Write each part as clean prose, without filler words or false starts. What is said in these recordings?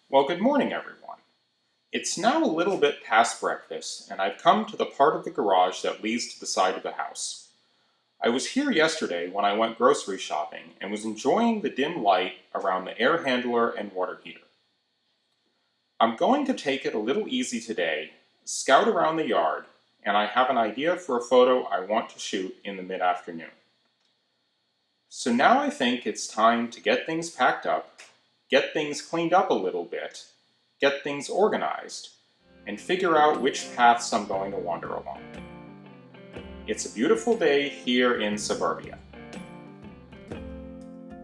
Well, good morning, everyone. It's now a little bit past breakfast, and I've come to the part of the garage that leads to the side of the house. I was here yesterday when I went grocery shopping and was enjoying the dim light around the air handler and water heater. I'm going to take it a little easy today, scout around the yard, and I have an idea for a photo I want to shoot in the mid-afternoon. So now I think it's time to get things packed up, get things cleaned up a little bit, get things organized, and figure out which paths I'm going to wander along. It's a beautiful day here in suburbia.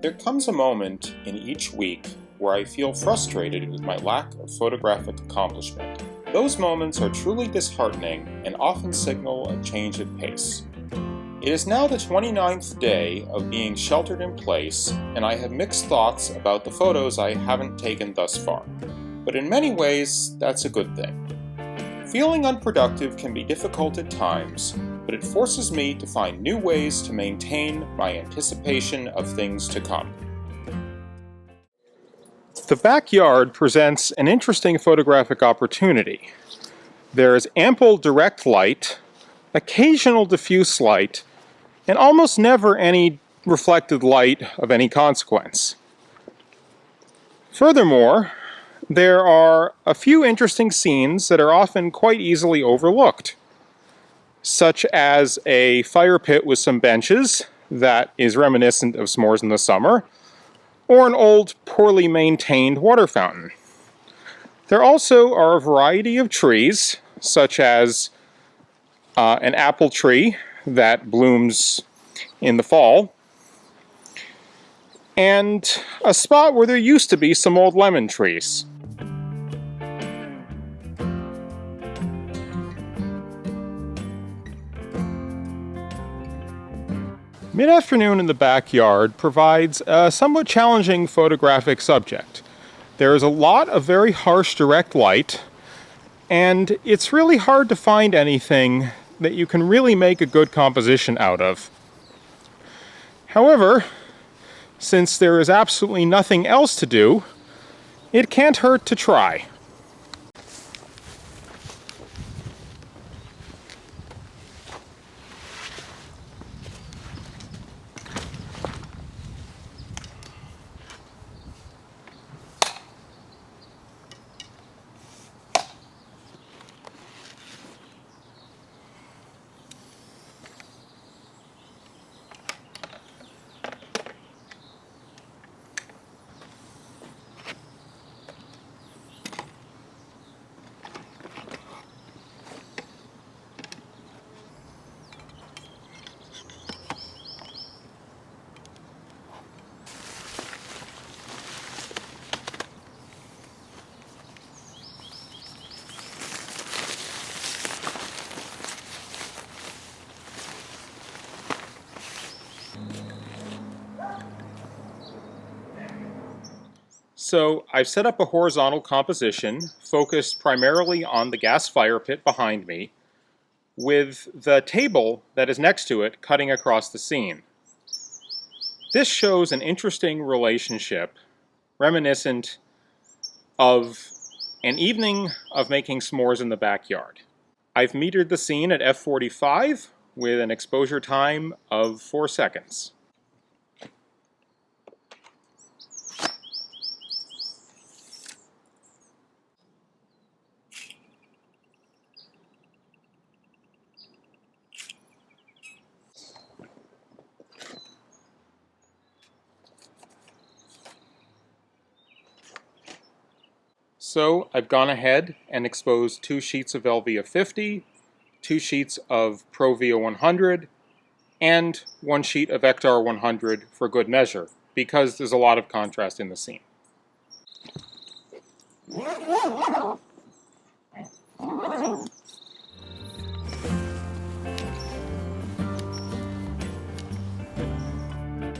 There comes a moment in each week where I feel frustrated with my lack of photographic accomplishment. Those moments are truly disheartening and often signal a change in pace. It is now the 29th day of being sheltered in place, and I have mixed thoughts about the photos I haven't taken thus far. But in many ways, that's a good thing. Feeling unproductive can be difficult at times, but it forces me to find new ways to maintain my anticipation of things to come. The backyard presents an interesting photographic opportunity. There is ample direct light, occasional diffuse light, and almost never any reflected light of any consequence. Furthermore, there are a few interesting scenes that are often quite easily overlooked, such as a fire pit with some benches that is reminiscent of s'mores in the summer, or an old, poorly maintained water fountain. There also are a variety of trees, such as an apple tree that blooms in the fall, and a spot where there used to be some old lemon trees. Mid-afternoon in the backyard provides a somewhat challenging photographic subject. There is a lot of very harsh direct light, and it's really hard to find anything that you can really make a good composition out of. However, since there is absolutely nothing else to do, it can't hurt to try. So I've set up a horizontal composition focused primarily on the gas fire pit behind me, with the table that is next to it cutting across the scene. This shows an interesting relationship reminiscent of an evening of making s'mores in the backyard. I've metered the scene at f/45 with an exposure time of 4 seconds. So I've gone ahead and exposed 2 sheets of LVIA 50, 2 sheets of Pro VIA 100, and 1 sheet of Vector 100 for good measure, because there's a lot of contrast in the scene.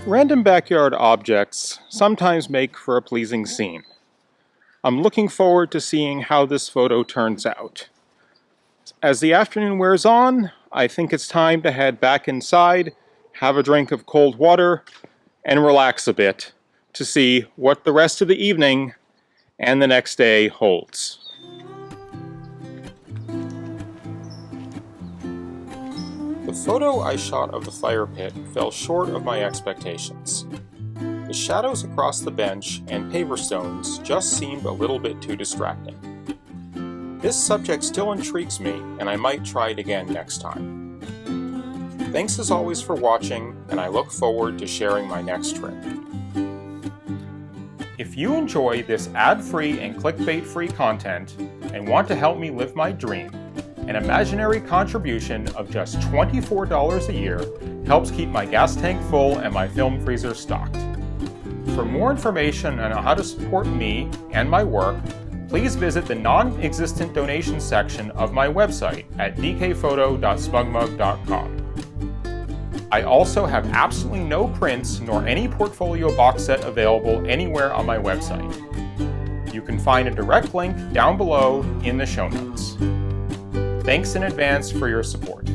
Random backyard objects sometimes make for a pleasing scene. I'm looking forward to seeing how this photo turns out. As the afternoon wears on, I think it's time to head back inside, have a drink of cold water, and relax a bit to see what the rest of the evening and the next day holds. The photo I shot of the fire pit fell short of my expectations. The shadows across the bench and paver stones just seemed a little bit too distracting. This subject still intrigues me, and I might try it again next time. Thanks as always for watching, and I look forward to sharing my next trip. If you enjoy this ad-free and clickbait-free content and want to help me live my dream, an imaginary contribution of just $24 a year helps keep my gas tank full and my film freezer stocked. For more information on how to support me and my work, please visit the non-existent donation section of my website at dkphoto.smugmug.com. I also have absolutely no prints nor any portfolio box set available anywhere on my website. You can find a direct link down below in the show notes. Thanks in advance for your support.